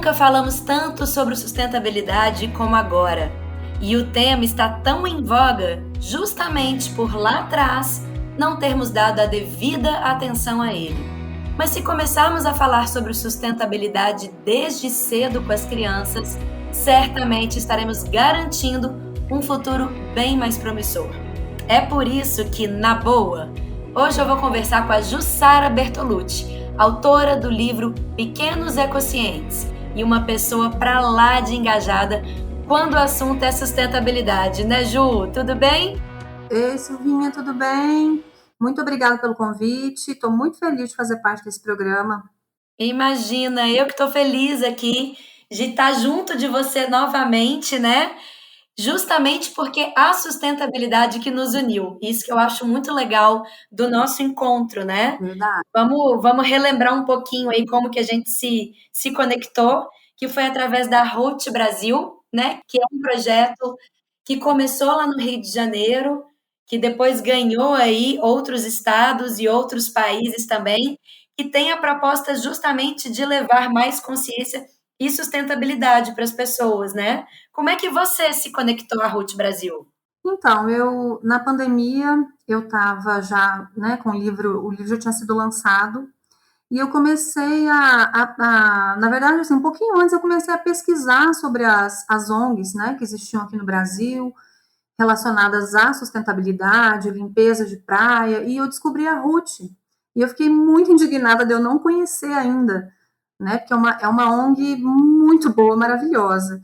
Nunca falamos tanto sobre sustentabilidade como agora. E o tema está tão em voga justamente por lá atrás não termos dado a devida atenção a ele. Mas se começarmos a falar sobre sustentabilidade desde cedo com as crianças, certamente estaremos garantindo um futuro bem mais promissor. É por isso que, na boa, hoje eu vou conversar com a Jussara Bertolucci, autora do livro Pequenos Ecocientes, e uma pessoa pra lá de engajada quando o assunto é sustentabilidade, né, Ju? Tudo bem? Ei, Silvinha, tudo bem? Muito obrigada pelo convite. Estou muito feliz de fazer parte desse programa. Imagina, eu que estou feliz aqui de estar junto de você novamente, né? Justamente porque a sustentabilidade que nos uniu. Isso que eu acho muito legal do nosso encontro, né? Verdade. Vamos relembrar um pouquinho aí como que a gente se conectou, que foi através da Root Brasil, né? Que é um projeto que começou lá no Rio de Janeiro, que depois ganhou aí outros estados e outros países também, que tem a proposta justamente de levar mais consciência e sustentabilidade para as pessoas, né? Como é que você se conectou à Root Brasil? Então, na pandemia, eu estava já, né, com o livro já tinha sido lançado, e eu comecei na verdade, assim, um pouquinho antes, eu comecei a pesquisar sobre as ONGs, né, que existiam aqui no Brasil, relacionadas à sustentabilidade, limpeza de praia, e eu descobri a RUT. E eu fiquei muito indignada de eu não conhecer ainda, né? Porque é uma ONG muito boa, maravilhosa.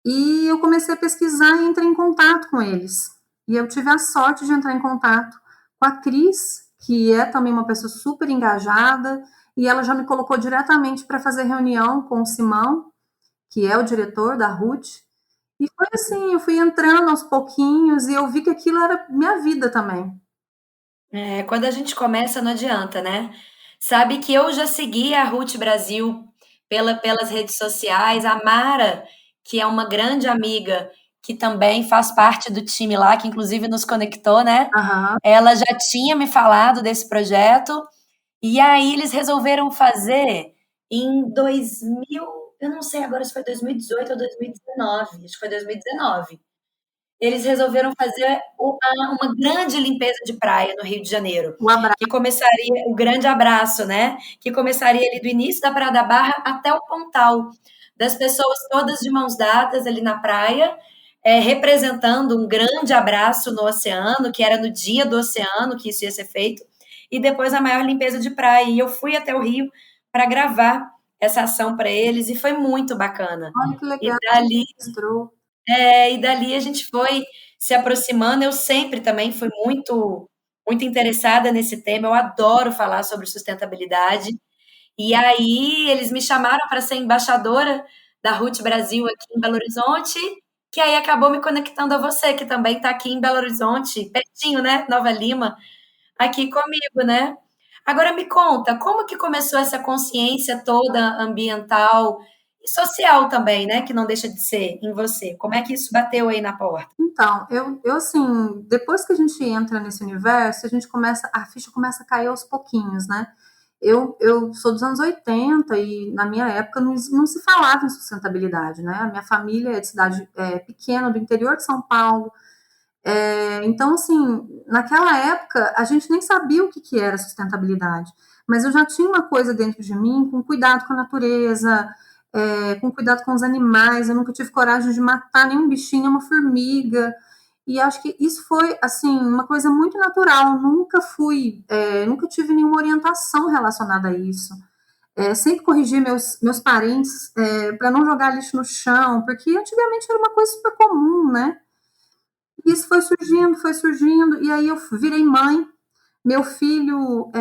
E eu comecei a pesquisar e entrei em contato com eles. E eu tive a sorte de entrar em contato com a Cris, que é também uma pessoa super engajada, e ela já me colocou diretamente para fazer reunião com o Simão, que é o diretor da RUT, e foi assim, eu fui entrando aos pouquinhos e eu vi que aquilo era minha vida também. É, quando a gente começa, não adianta, né? Sabe que eu já segui a Ruth Brasil pelas redes sociais, a Mara, que é uma grande amiga, que também faz parte do time lá, que inclusive nos conectou, né? Aham. Ela já tinha me falado desse projeto, e aí eles resolveram fazer em 2000, eu não sei agora se foi 2018 ou 2019, acho que foi 2019. Eles resolveram fazer uma grande limpeza de praia no Rio de Janeiro, O abraço. que começaria o grande abraço, né? Que começaria ali do início da Praia da Barra até o Pontal, das pessoas todas de mãos dadas ali na praia, representando um grande abraço no oceano, que era no dia do oceano que isso ia ser feito, e depois a maior limpeza de praia. E eu fui até o Rio para gravar essa ação para eles e foi muito bacana. Olha que E legal, você dali registrou. e dali a gente foi se aproximando. Eu sempre também fui muito interessada nesse tema. Eu adoro falar sobre sustentabilidade. E aí eles me chamaram para ser embaixadora da Ruth Brasil aqui em Belo Horizonte, que aí acabou me conectando a você, que também está aqui em Belo Horizonte, pertinho, né? Nova Lima, aqui comigo, né? Agora me conta, como que começou essa consciência toda ambiental e social também, né? Que não deixa de ser em você. Como é que isso bateu aí na porta? Então, eu assim, depois que a gente entra nesse universo, a ficha começa a cair aos pouquinhos, né? Eu sou dos anos 80 e na minha época não se falava em sustentabilidade, né? A minha família é de cidade pequena, do interior de São Paulo. Então, assim, naquela época a gente nem sabia o que era sustentabilidade, mas eu já tinha uma coisa dentro de mim com cuidado com a natureza, com cuidado com os animais. Eu nunca tive coragem de matar nenhum bichinho, uma formiga. E acho que isso foi, assim, uma coisa muito natural. Eu nunca tive nenhuma orientação relacionada a isso. Sempre corrigi meus parentes para não jogar lixo no chão, porque antigamente era uma coisa super comum, né? E isso foi surgindo, e aí eu virei mãe. Meu filho,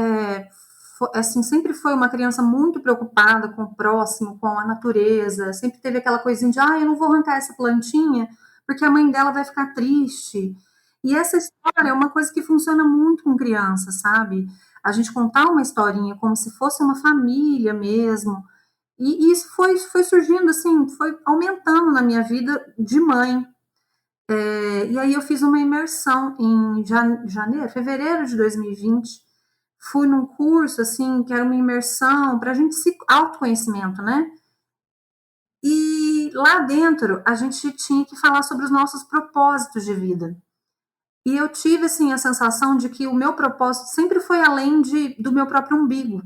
assim, sempre foi uma criança muito preocupada com o próximo, com a natureza, sempre teve aquela coisinha de, eu não vou arrancar essa plantinha, porque a mãe dela vai ficar triste. E essa história é uma coisa que funciona muito com criança, sabe? A gente contar uma historinha como se fosse uma família mesmo. E isso foi surgindo, assim, foi aumentando na minha vida de mãe. E aí eu fiz uma imersão em fevereiro de 2020. Fui num curso, assim, que era uma imersão para a gente se autoconhecimento, né? lá dentro a gente tinha que falar sobre os nossos propósitos de vida. E eu tive, assim, a sensação de que o meu propósito sempre foi além do meu próprio umbigo.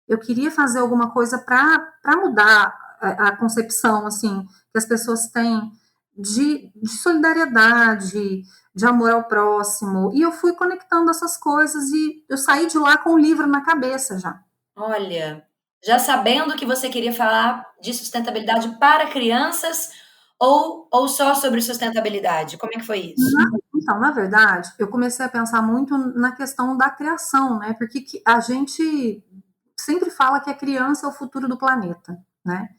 Eu queria fazer alguma coisa para mudar a concepção, assim, que as pessoas têm de solidariedade, de amor ao próximo. E eu fui conectando essas coisas e eu saí de lá com um livro na cabeça já. Olha, já sabendo que você queria falar de sustentabilidade para crianças ou só sobre sustentabilidade? Como é que foi isso? Então, na verdade, eu comecei a pensar muito na questão da criação, né? Porque a gente sempre fala que a criança é o futuro do planeta, né?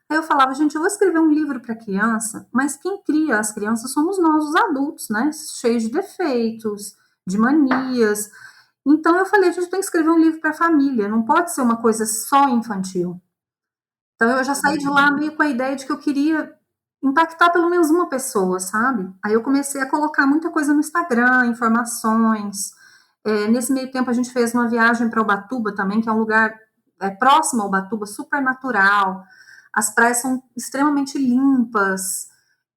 Aí eu falava, gente, eu vou escrever um livro para criança, mas quem cria as crianças somos nós, os adultos, né? Cheios de defeitos, de manias. Então eu falei, a gente tem que escrever um livro para a família, não pode ser uma coisa só infantil. Então eu já saí de lá meio com a ideia de que eu queria impactar pelo menos uma pessoa, sabe? Aí eu comecei a colocar muita coisa no Instagram, informações. Nesse meio tempo a gente fez uma viagem para Ubatuba também, que é um lugar próximo a Ubatuba, super natural. As praias são extremamente limpas.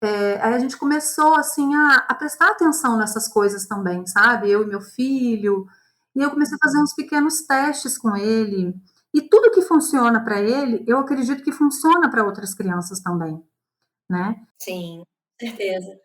Aí a gente começou assim a prestar atenção nessas coisas também, sabe? Eu e meu filho. E eu comecei a fazer uns pequenos testes com ele. E tudo que funciona para ele, eu acredito que funciona para outras crianças também, né? Sim, com certeza.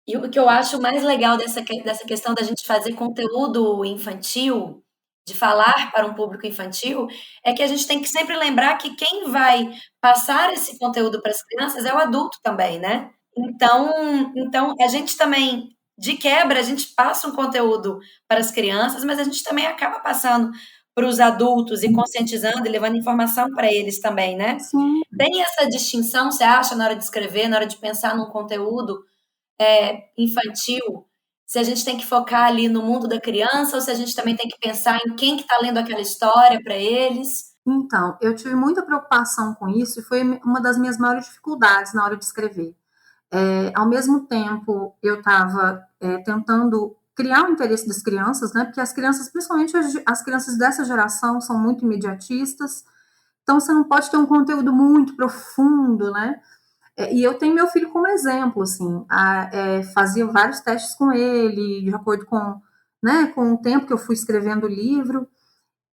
E o que eu acho mais legal dessa questão da gente fazer conteúdo infantil, de falar para um público infantil, é que a gente tem que sempre lembrar que quem vai passar esse conteúdo para as crianças é o adulto também, né? Então a gente também, de quebra, a gente passa um conteúdo para as crianças, mas a gente também acaba passando para os adultos e conscientizando e levando informação para eles também, né? Sim. Tem essa distinção, você acha, na hora de escrever, na hora de pensar num conteúdo infantil, se a gente tem que focar ali no mundo da criança ou se a gente também tem que pensar em quem que está lendo aquela história para eles? Então, eu tive muita preocupação com isso e foi uma das minhas maiores dificuldades na hora de escrever. Ao mesmo tempo, eu estava tentando criar o interesse das crianças, né? Porque as crianças, principalmente as crianças dessa geração, são muito imediatistas. Então, você não pode ter um conteúdo muito profundo, né? E eu tenho meu filho como exemplo, assim, fazia vários testes com ele, de acordo com, né, com o tempo que eu fui escrevendo o livro,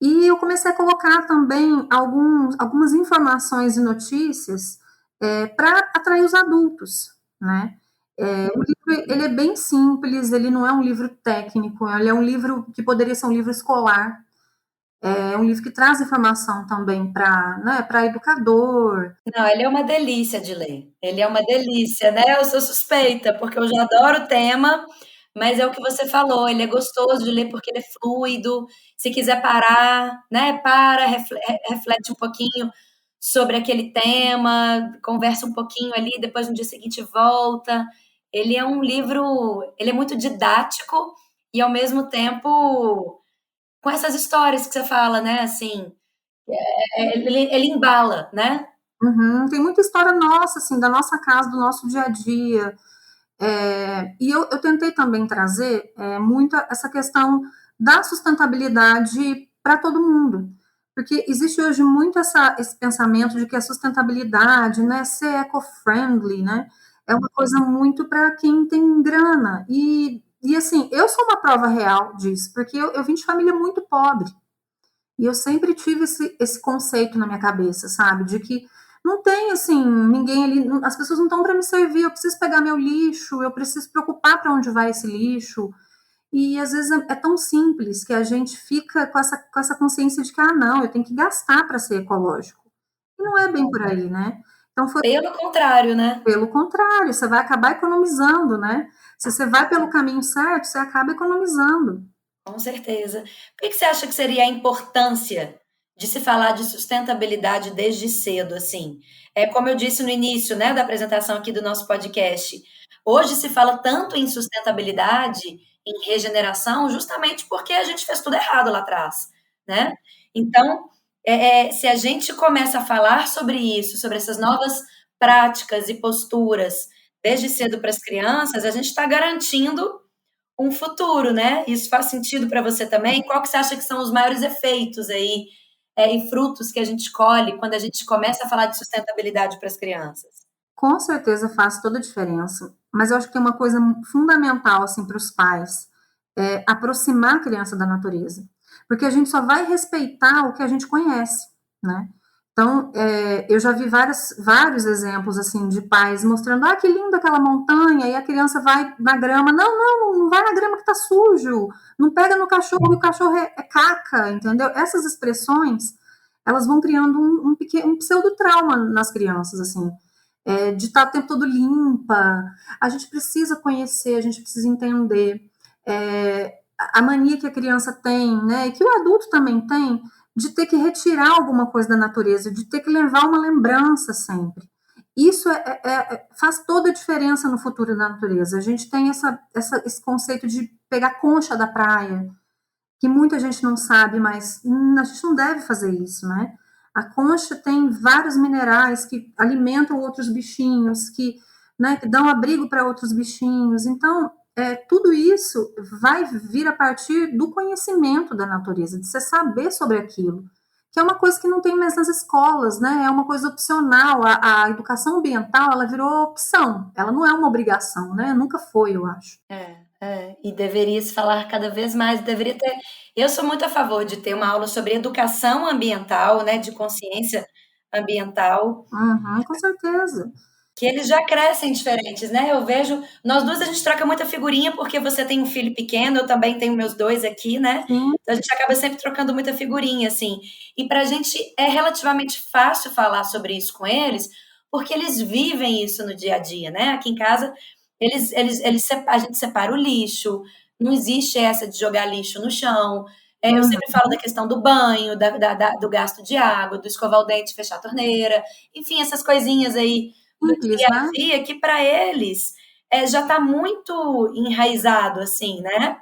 e eu comecei a colocar também algumas informações e notícias para atrair os adultos, né? O livro ele é bem simples, ele não é um livro técnico, ele é um livro que poderia ser um livro escolar, é um livro que traz informação também para, né, para educador. Não, ele é uma delícia de ler. Ele é uma delícia, né? Eu sou suspeita, porque eu já adoro o tema, mas é o que você falou, ele é gostoso de ler porque ele é fluido. Se quiser parar, né? Reflete um pouquinho sobre aquele tema, conversa um pouquinho ali, depois no dia seguinte volta. Ele é um livro, ele é muito didático e ao mesmo tempo com essas histórias que você fala, né? Assim, ele embala, né? Uhum, tem muita história nossa, assim, da nossa casa, do nosso dia a dia. E eu tentei também trazer muito essa questão da sustentabilidade para todo mundo. Porque existe hoje muito esse pensamento de que a sustentabilidade, né, ser eco-friendly, né, é uma coisa muito para quem tem grana. E assim, eu sou uma prova real disso, porque eu vim de família muito pobre. E eu sempre tive esse conceito na minha cabeça, sabe? De que não tem, assim, ninguém ali, as pessoas não estão para me servir, eu preciso pegar meu lixo, eu preciso preocupar para onde vai esse lixo. E às vezes é tão simples que a gente fica com essa consciência de que, ah, não, eu tenho que gastar para ser ecológico. E não é bem por aí, né? Então foi Pelo contrário, né? pelo contrário, você vai acabar economizando, né? Se você vai pelo caminho certo, você acaba economizando. Com certeza. Por que você acha que seria a importância de se falar de sustentabilidade desde cedo, assim? Como eu disse no início, né, da apresentação aqui do nosso podcast, hoje se fala tanto em sustentabilidade, em regeneração, justamente porque a gente fez tudo errado lá atrás, né? Então, se a gente começa a falar sobre isso, sobre essas novas práticas e posturas desde cedo para as crianças, a gente está garantindo um futuro, né? Isso faz sentido para você também? Qual que você acha que são os maiores efeitos aí, e frutos que a gente colhe quando a gente começa a falar de sustentabilidade para as crianças? Com certeza faz toda a diferença, mas eu acho que tem uma coisa fundamental, assim, para os pais, é aproximar a criança da natureza, porque a gente só vai respeitar o que a gente conhece, né? Então, eu já vi vários exemplos, assim, de pais mostrando, ah, que linda aquela montanha, e a criança vai na grama, não vai na grama que tá sujo, não pega no cachorro, o cachorro é caca, entendeu? Essas expressões, elas vão criando um pseudo-trauma nas crianças, assim, de estar o tempo todo limpa. A gente precisa conhecer, a gente precisa entender a mania que a criança tem, né, e que o adulto também tem, de ter que retirar alguma coisa da natureza, de ter que levar uma lembrança sempre. Isso faz toda a diferença no futuro da natureza. A gente tem esse conceito de pegar concha da praia, que muita gente não sabe, mas a gente não deve fazer isso, né? A concha tem vários minerais que alimentam outros bichinhos, né, que dão abrigo para outros bichinhos. Então, tudo isso vai vir a partir do conhecimento da natureza, de você saber sobre aquilo, que é uma coisa que não tem mais nas escolas, né? É uma coisa opcional. A educação ambiental, ela virou opção, ela não é uma obrigação, né? Nunca foi, eu acho. E deveria se falar cada vez mais, deveria ter. Eu sou muito a favor de ter uma aula sobre educação ambiental, né, de consciência ambiental, Uhum, com certeza. que eles já crescem diferentes, né? Eu vejo, nós duas a gente troca muita figurinha porque você tem um filho pequeno, eu também tenho meus dois aqui, né? Sim. Então a gente acaba sempre trocando muita figurinha, assim. E pra gente é relativamente fácil falar sobre isso com eles, porque eles vivem isso no dia a dia, né? Aqui em casa, a gente separa o lixo, não existe essa de jogar lixo no chão. Eu Uhum. sempre falo da questão do banho, do gasto de água, do escovar o dente, fechar a torneira, enfim, essas coisinhas aí do Simples, dia né? a dia que para eles já está muito enraizado, assim, né?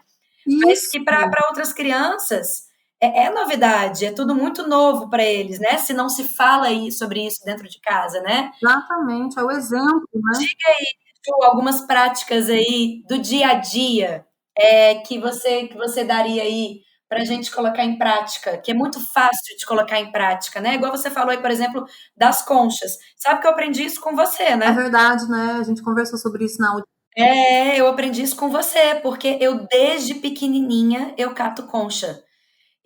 Mas Isso, que para outras crianças é novidade, é tudo muito novo para eles, né? Se não se fala aí sobre isso dentro de casa, né? exatamente, é o exemplo, né? Diga aí, Ju, algumas práticas aí do dia a dia que você daria aí para a gente colocar em prática, que é muito fácil de colocar em prática, né? Igual você falou aí, por exemplo, das conchas. Sabe que eu aprendi isso com você, É né? verdade, né? A gente conversou sobre isso na última. Eu aprendi isso com você, porque eu desde pequenininha eu cato concha.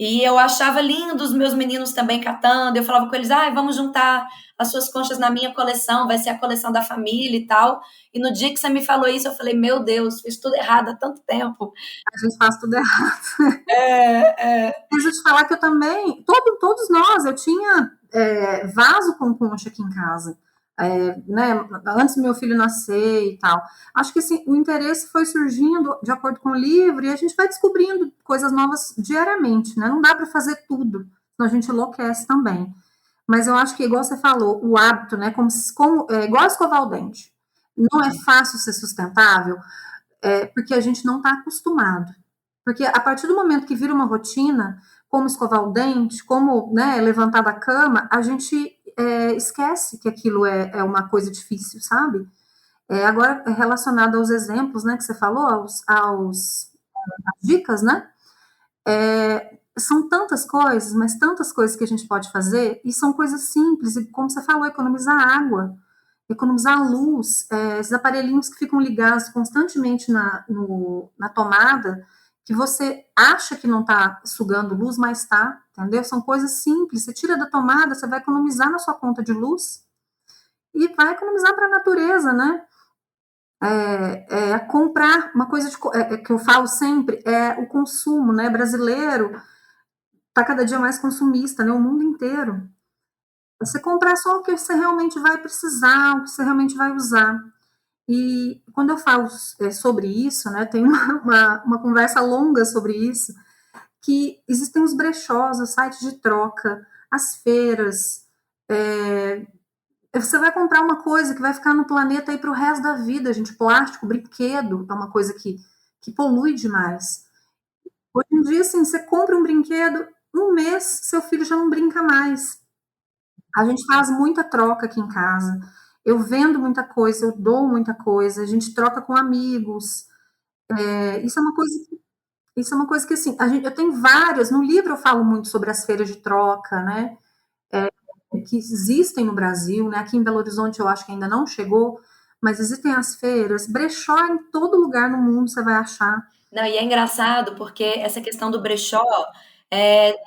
E eu achava lindo os meus meninos também catando. Eu falava com eles: "Ai, vamos juntar as suas conchas na minha coleção, vai ser a coleção da família e tal". E no dia que você me falou isso, eu falei: "Meu Deus, fiz tudo errado há tanto tempo". A gente faz tudo errado. É, é. Deixa eu te falar que eu também, todos nós, eu tinha vaso com concha aqui em casa, né, antes do meu filho nascer e tal. Acho que assim, o interesse foi surgindo de acordo com o livro e a gente vai descobrindo coisas novas diariamente, né? Não dá para fazer tudo, senão a gente enlouquece também. Mas eu acho que, igual você falou, o hábito, né, igual escovar o dente. Não é fácil ser sustentável, porque a gente não está acostumado. Porque a partir do momento que vira uma rotina, como escovar o dente, como, né, levantar da cama, a gente esquece que aquilo é uma coisa difícil, sabe? Agora, relacionado aos exemplos, né, que você falou, às dicas, né? São tantas coisas, mas tantas coisas que a gente pode fazer, e são coisas simples, e como você falou, economizar água, economizar luz, esses aparelhinhos que ficam ligados constantemente na tomada, que você acha que não está sugando luz, mas está, entendeu? São coisas simples. Você tira da tomada, você vai economizar na sua conta de luz e vai economizar para a natureza, né? Comprar uma coisa que eu falo sempre é o consumo, né? Brasileiro está cada dia mais consumista, né? O mundo inteiro. Você comprar só o que você realmente vai precisar, o que você realmente vai usar. E quando eu falo sobre isso, né, tem uma conversa longa sobre isso, que existem os brechós, os sites de troca, as feiras. Você vai comprar uma coisa que vai ficar no planeta aí para o resto da vida, gente. Plástico, brinquedo, é uma coisa que polui demais. Hoje em dia, assim, você compra um brinquedo, um mês, seu filho já não brinca mais. A gente faz muita troca aqui em casa. Eu vendo muita coisa, eu dou muita coisa, a gente troca com amigos. Isso é uma coisa assim, eu tenho várias, no livro eu falo muito sobre as feiras de troca, né? que existem no Brasil, né? Aqui em Belo Horizonte eu acho que ainda não chegou, mas existem as feiras, brechó em todo lugar no mundo você vai achar. Não, e é engraçado porque essa questão do brechó,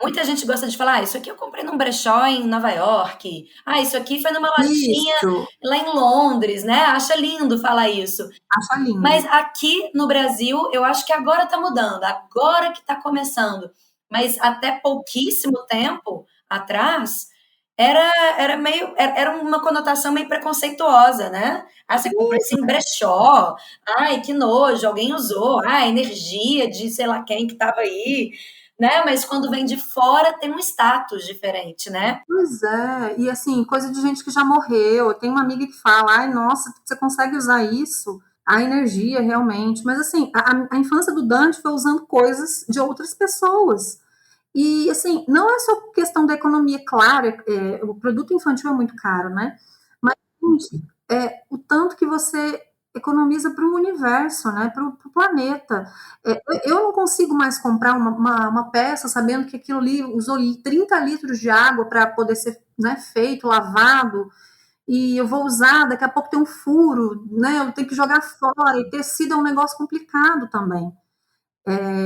muita gente gosta de falar, isso aqui eu comprei num brechó em Nova York, isso aqui foi numa lojinha Isso, lá em Londres, né? Acha lindo falar isso. acha lindo. Mas aqui no Brasil, eu acho que agora está mudando, agora que está começando. Mas até pouquíssimo tempo atrás, era, era uma conotação meio preconceituosa, né? Você comprou isso em brechó, ai, que nojo, alguém usou, energia de sei lá quem que estava aí, né? Mas quando vem de fora tem um status diferente, né? Pois é, e assim, coisa de gente que já morreu. Tem uma amiga que fala, ai, nossa, você consegue usar isso? A energia, realmente. Mas assim, a infância do Dante foi usando coisas de outras pessoas. E assim, não é só questão da economia, claro, o produto infantil é muito caro, né? Mas, gente, o tanto que você economiza para o universo, né? Para o planeta. Eu não consigo mais comprar uma peça sabendo que aquilo ali usou 30 litros de água para poder ser, né, feito, lavado, e eu vou usar, daqui a pouco tem um furo, né? Eu tenho que jogar fora, e tecido é um negócio complicado também.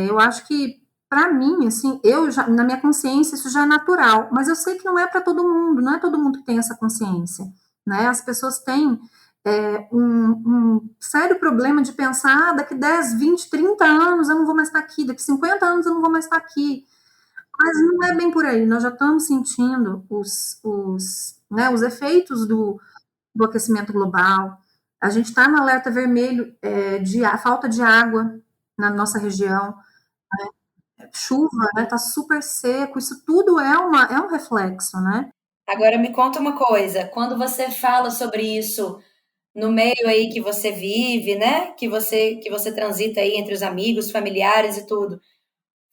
Eu acho que, para mim, assim, eu já, na minha consciência, isso já é natural, mas eu sei que não é para todo mundo, não é todo mundo que tem essa consciência, né? As pessoas têm um sério problema de pensar, daqui 10, 20, 30 anos eu não vou mais estar aqui, daqui 50 anos eu não vou mais estar aqui. Mas não é bem por aí, nós já estamos sentindo né, os efeitos do aquecimento global. A gente está no alerta vermelho de falta de água na nossa região, chuva, né? Tá super seco. Isso tudo é um reflexo, né? Agora me conta uma coisa, quando você fala sobre isso no meio aí que você vive, né? Que você transita aí entre os amigos, familiares e tudo.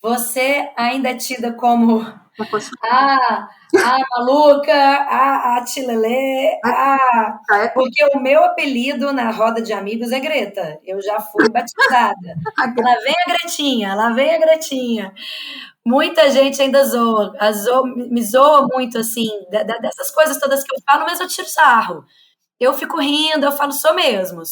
Você ainda é tida como Uma coisa- a maluca, a tilelê, porque o meu apelido na roda de amigos é Greta. Eu já fui batizada. Lá vem a Gretinha, lá vem a Gretinha. Muita gente ainda zoa, me zoa muito assim, dessas coisas todas que eu falo, mas eu tiro sarro. Eu fico rindo, eu falo, sou mesmo.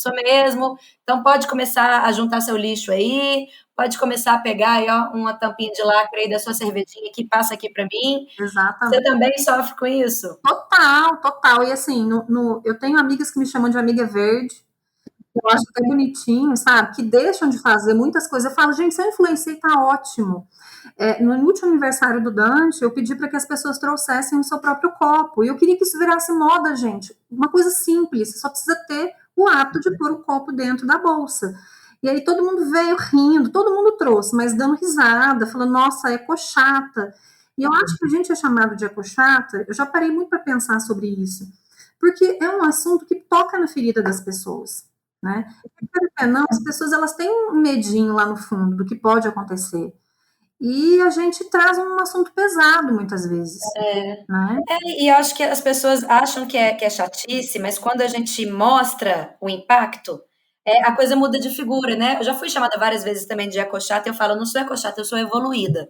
Então pode começar a juntar seu lixo aí, pode começar a pegar aí, ó, uma tampinha de lacre aí da sua cervejinha que passa aqui para mim. Você Exatamente. também sofre com isso? Total, total. E assim, eu tenho amigas que me chamam de amiga verde. Eu acho até bonitinho, sabe? Que deixam de fazer muitas coisas. Eu falo, gente, se eu influenciei, tá ótimo. No último aniversário do Dante, eu pedi para que as pessoas trouxessem o seu próprio copo. E eu queria que isso virasse moda, gente. Uma coisa simples, você só precisa ter o hábito de pôr o copo dentro da bolsa. E aí todo mundo veio rindo, todo mundo trouxe, mas dando risada, falando, nossa, ecochata. E eu acho que a gente é chamado de ecochata, eu já parei muito para pensar sobre isso. Porque é um assunto que toca na ferida das pessoas, né? Não, as pessoas elas têm um medinho lá no fundo do que pode acontecer. E a gente traz um assunto pesado muitas vezes, né? E eu acho que as pessoas acham que é chatice, mas quando a gente mostra o impacto, a coisa muda de figura, né? Eu já fui chamada várias vezes também de ecochata e eu falo, eu não sou ecochata, eu sou evoluída.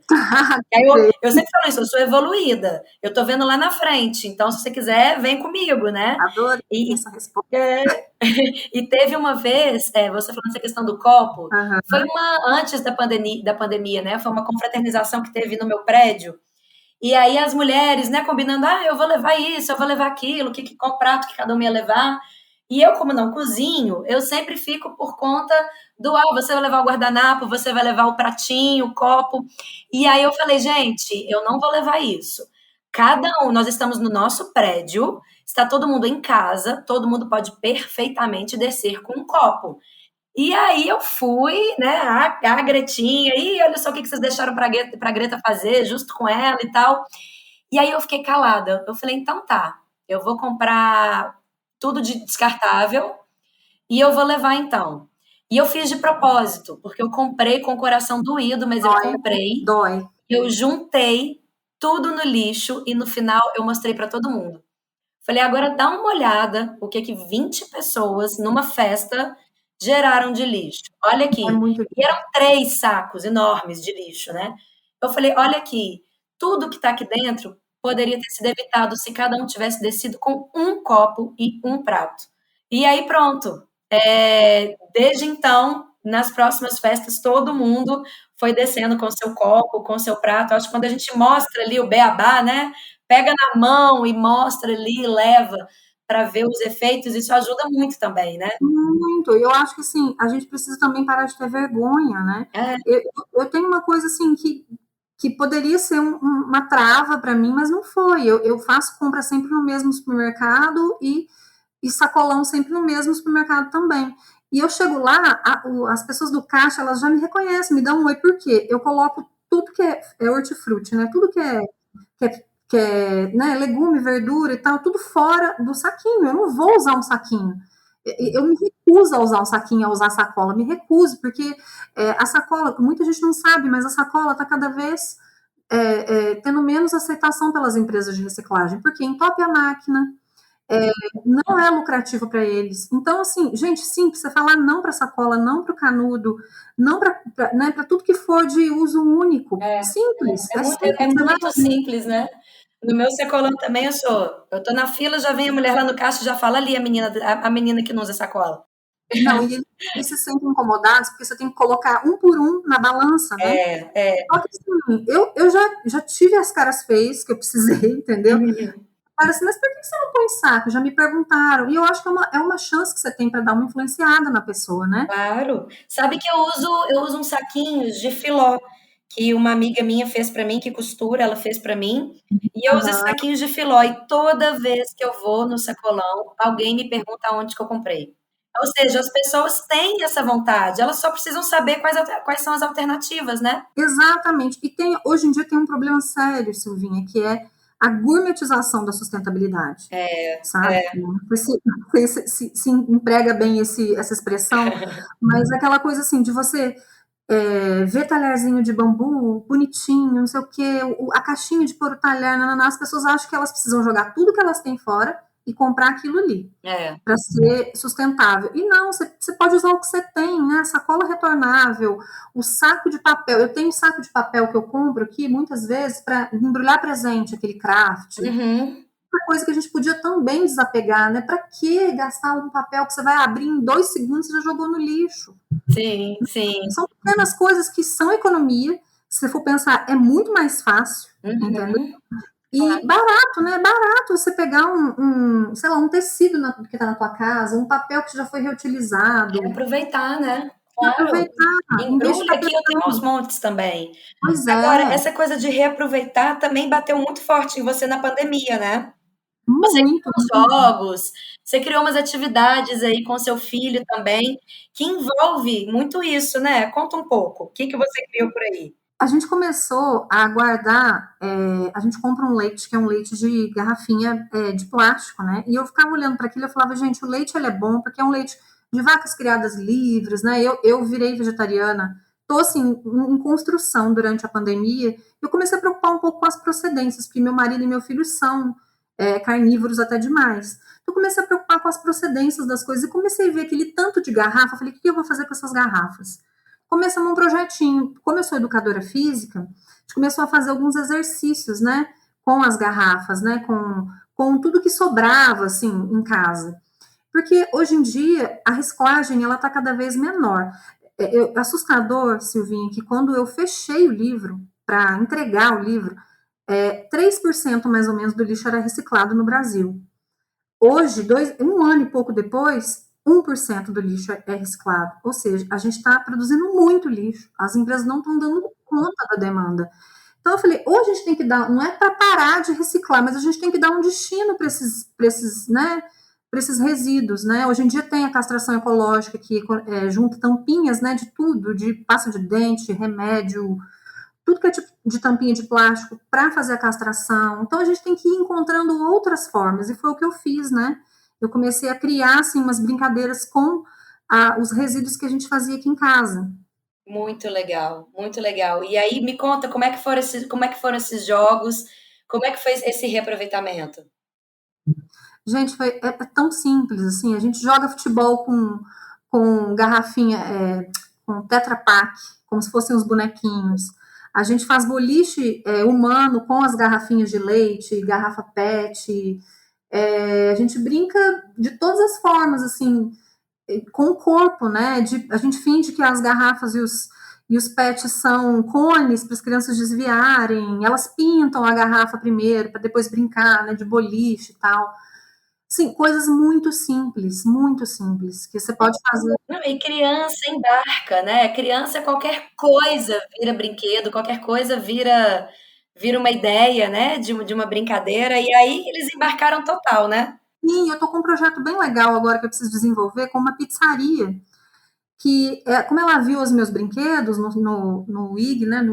E aí eu sempre falo isso, eu sou evoluída. Eu tô vendo lá na frente, então se você quiser, vem comigo, né? Adorei E, essa resposta. e teve uma vez, você falando essa questão do copo, Uhum. foi antes da pandemia, né? Foi uma confraternização que teve no meu prédio. E aí as mulheres, né, combinando, eu vou levar isso, eu vou levar aquilo, qual prato que cada um ia levar. E eu, como não cozinho, eu sempre fico por conta do, você vai levar o guardanapo, você vai levar o pratinho, o copo. E aí eu falei, gente, eu não vou levar isso. Cada um, nós estamos no nosso prédio, está todo mundo em casa, todo mundo pode perfeitamente descer com um copo. E aí eu fui, né, a Gretinha, e olha só o que vocês deixaram para a Greta fazer, justo com ela e tal. E aí eu fiquei calada. Eu falei, então tá, eu vou comprar tudo de descartável e eu vou levar então. E eu fiz de propósito, porque eu comprei com o coração doído, mas eu Dói, comprei, dói. eu juntei tudo no lixo e no final eu mostrei para todo mundo. Falei, agora dá uma olhada o que 20 pessoas numa festa geraram de lixo. Olha É aqui. muito. E eram 3 sacos enormes de lixo, né? Eu falei, olha aqui, tudo que está aqui dentro poderia ter sido evitado se cada um tivesse descido com um copo e um prato. E aí pronto. Desde então, nas próximas festas, todo mundo foi descendo com seu copo, com seu prato. Acho que quando a gente mostra ali o beabá, né? Pega na mão e mostra ali, leva para ver os efeitos, isso ajuda muito também, né? Muito. Eu acho que assim, a gente precisa também parar de ter vergonha, né? É. Eu tenho uma coisa assim que poderia ser uma trava para mim, mas não foi. Eu faço compra sempre no mesmo supermercado e sacolão sempre no mesmo supermercado também. E eu chego lá, as pessoas do caixa, elas já me reconhecem, me dão um oi, por quê? Eu coloco tudo que é hortifruti, né? Tudo que é né, legume, verdura e tal, tudo fora do saquinho. Eu não vou usar um saquinho. Eu me recuso a usar um saquinho, a usar sacola. Me recuso, porque a sacola, muita gente não sabe, mas a sacola está cada vez tendo menos aceitação pelas empresas de reciclagem, porque entope a máquina, não é lucrativo para eles. Então, assim, gente, simples, você falar não para sacola, não para o canudo, não para né, tudo que for de uso único. Simples, É simples. muito simples, né? No meu sacolão também eu tô na fila, já vem a mulher lá no caixa e já fala ali a menina que não usa sacola. Não, e eles se sentem incomodados porque você tem que colocar um por um na balança, né? Só que assim, eu já tive as caras feias que eu precisei, entendeu? Cara, assim, mas por que você não põe saco? Já me perguntaram. E eu acho que é uma chance que você tem para dar uma influenciada na pessoa, né? Claro. Sabe que eu uso uns saquinhos de filó que uma amiga minha fez para mim, que costura, ela fez para mim. E eu uso esses saquinhos de filó e toda vez que eu vou no sacolão, alguém me pergunta onde que eu comprei. Ou seja, as pessoas têm essa vontade, elas só precisam saber quais são as alternativas, né? Exatamente. E hoje em dia tem um problema sério, Silvinha, que é a gourmetização da sustentabilidade. Sabe? Não sei se emprega bem essa expressão, mas aquela coisa assim de você ver talherzinho de bambu, bonitinho, não sei o quê, a caixinha de pôr o talher, as pessoas acham que elas precisam jogar tudo que elas têm fora e comprar aquilo ali para ser sustentável. E não, você pode usar o que você tem, né? Sacola retornável, o saco de papel. Eu tenho saco de papel que eu compro aqui muitas vezes para embrulhar presente, aquele craft. Uma coisa que a gente podia também desapegar, né? Para que gastar um papel que você vai abrir em 2 segundos e já jogou no lixo? Sim, sim. São pequenas coisas que são economia. Se você for pensar, é muito mais fácil, entendeu? E barato, né? Barato você pegar sei lá, um tecido que está na tua casa, um papel que já foi reutilizado. Aproveitar, né? Claro. Aproveitar. Embrulha aqui, eu tenho aos montes também. Pois Agora, é. essa coisa de reaproveitar também bateu muito forte em você na pandemia, né? Você Muito. criou jogos, você criou umas atividades aí com seu filho também, que envolve muito isso, né? Conta um pouco, o que você criou por aí? A gente começou a guardar, a gente compra um leite, que é um leite de garrafinha de plástico, né? E eu ficava olhando para aquilo e falava, gente, o leite ele é bom porque é um leite de vacas criadas livres, né? Eu virei vegetariana, tô assim, em construção durante a pandemia, eu comecei a preocupar um pouco com as procedências, porque meu marido e meu filho são carnívoros até demais. Eu comecei a preocupar com as procedências das coisas e comecei a ver aquele tanto de garrafa, falei, o que eu vou fazer com essas garrafas? Começamos um projetinho. Como eu sou educadora física, a gente começou a fazer alguns exercícios, né, com as garrafas, né, com tudo que sobrava, assim, em casa. Porque hoje em dia a reciclagem ela está cada vez menor. Assustador, Silvinha, que quando eu fechei o livro para entregar o livro, 3% mais ou menos do lixo era reciclado no Brasil. Hoje, um ano e pouco depois, 1% do lixo é reciclado. Ou seja, a gente está produzindo muito lixo. As empresas não estão dando conta da demanda. Então, eu falei, ou a gente tem que dar, não é para parar de reciclar, mas a gente tem que dar um destino para esses resíduos, né? Hoje em dia tem a castração ecológica que junta tampinhas, né, de tudo, de pasta de dente, remédio, tudo que é tipo de tampinha de plástico para fazer a castração. Então a gente tem que ir encontrando outras formas, e foi o que eu fiz, né? Eu comecei a criar assim umas brincadeiras com os resíduos que a gente fazia aqui em casa. Muito legal, muito legal. E aí me conta como é que foram esses jogos, como é que foi esse reaproveitamento? Gente, é tão simples assim. A gente joga futebol com garrafinha, com Tetra Pak, como se fossem os bonequinhos. A gente faz boliche humano com as garrafinhas de leite, garrafa PET. A gente brinca de todas as formas, assim, com o corpo, né? A gente finge que as garrafas e os PETs são cones para as crianças desviarem. Elas pintam a garrafa primeiro, para depois brincar, né? De boliche e tal. Sim, coisas muito simples, que você pode fazer. Não, e criança embarca, né? Criança, qualquer coisa vira brinquedo, qualquer coisa vira uma ideia, né? De uma brincadeira, e aí eles embarcaram total, né? Sim, eu tô com um projeto bem legal agora que eu preciso desenvolver com uma pizzaria, que, como ela viu os meus brinquedos no IG, né,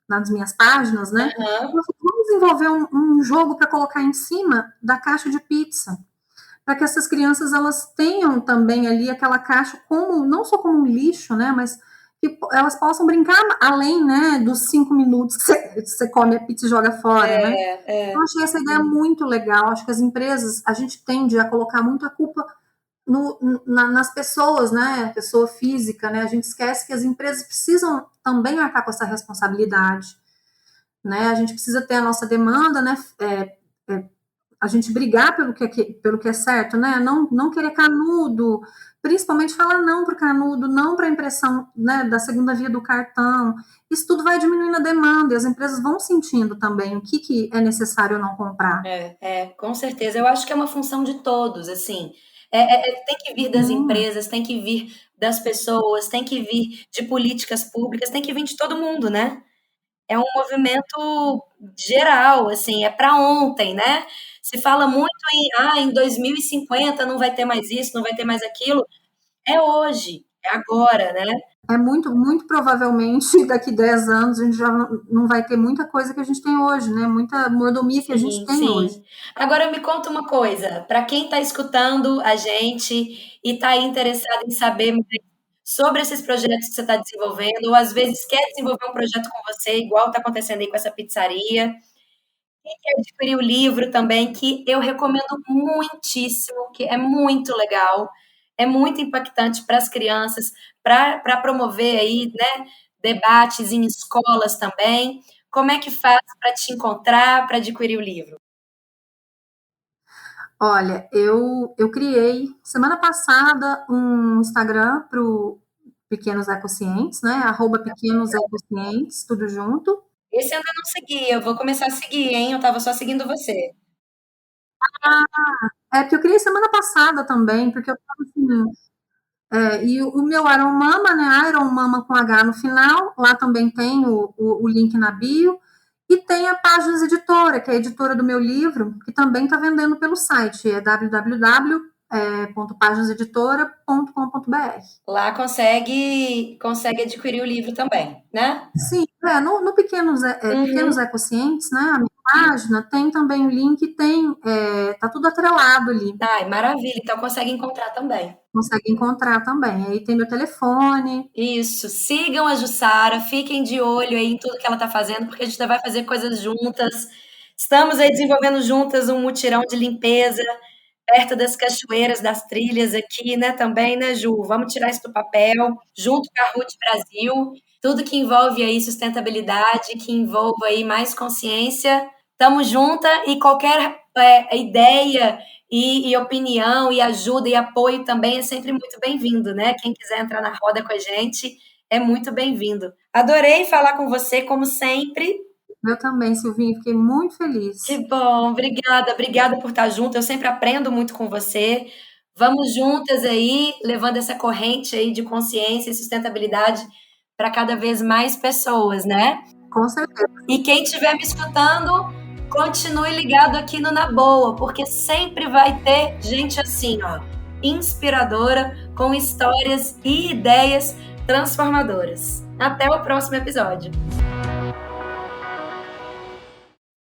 nas minhas páginas, né, Aham. eu falei, vamos desenvolver um jogo para colocar em cima da caixa de pizza, para que essas crianças elas tenham também ali aquela caixa como, não só como um lixo, né, mas que elas possam brincar além, né, dos 5 minutos que você come a pizza e joga fora, né. Eu achei essa ideia muito legal. Acho que as empresas, a gente tende a colocar muito a culpa nas pessoas, né? Pessoa física, né? A gente esquece que as empresas precisam também arcar com essa responsabilidade, né? A gente precisa ter a nossa demanda, né? A gente brigar pelo que é certo, né? Não querer canudo, principalmente falar não para o canudo, não para a impressão, né, da segunda via do cartão. Isso tudo vai diminuindo a demanda e as empresas vão sentindo também o que é necessário ou não comprar. Com certeza. Eu acho que é uma função de todos, assim. Tem que vir das empresas, tem que vir das pessoas, tem que vir de políticas públicas, tem que vir de todo mundo, né? É um movimento geral, assim, é para ontem, né? Se fala muito em 2050 não vai ter mais isso, não vai ter mais aquilo. É hoje, é agora, né? É muito provavelmente daqui 10 anos a gente já não vai ter muita coisa que a gente tem hoje, né? Muita mordomia que a gente tem hoje. Sim. Agora me conta uma coisa, para quem está escutando a gente e está interessado em saber mais sobre esses projetos que você está desenvolvendo, ou às vezes quer desenvolver um projeto com você, igual está acontecendo aí com essa pizzaria, e quer adquirir o livro também, que eu recomendo muitíssimo, que é muito legal, é muito impactante para as crianças, para promover aí, né, debates em escolas também. Como é que faz para te encontrar, para adquirir o livro? Olha, eu criei semana passada um Instagram para o Pequenos Ecocientes, né? @Pequenos Ecocientes, tudo junto. Esse eu ainda não segui, eu vou começar a seguir, hein? Eu estava só seguindo você. Porque eu criei semana passada também, porque eu tava assim. E o meu Iron Mama, né? Iron Mama com H no final. Lá também tem o link na bio. E tem a Páginas Editora, que é a editora do meu livro, que também está vendendo pelo site. É www.paginaseditora.com.br. Lá consegue adquirir o livro também, né? Sim, no Pequenos Ecocientes, né? A minha página tem também o link, tá tudo atrelado ali. Ai, maravilha. Então consegue encontrar também. Consegue encontrar também. Aí tem meu telefone. Isso. Sigam a Jussara, fiquem de olho aí em tudo que ela está fazendo, porque a gente vai fazer coisas juntas. Estamos aí desenvolvendo juntas um mutirão de limpeza perto das cachoeiras, das trilhas aqui, né, também, né, Ju? Vamos tirar isso do papel, junto com a Ruth Brasil, tudo que envolve aí sustentabilidade, que envolva aí mais consciência. Tamo junta e qualquer ideia e opinião e ajuda e apoio também é sempre muito bem-vindo, né? Quem quiser entrar na roda com a gente é muito bem-vindo. Adorei falar com você, como sempre. Eu também, Silvinha, fiquei muito feliz. Que bom, obrigada por estar junto. Eu sempre aprendo muito com você. Vamos juntas aí, levando essa corrente aí de consciência e sustentabilidade para cada vez mais pessoas, né? Com certeza. E quem estiver me escutando, continue ligado aqui no Na Boa, porque sempre vai ter gente assim, ó, inspiradora, com histórias e ideias transformadoras. Até o próximo episódio.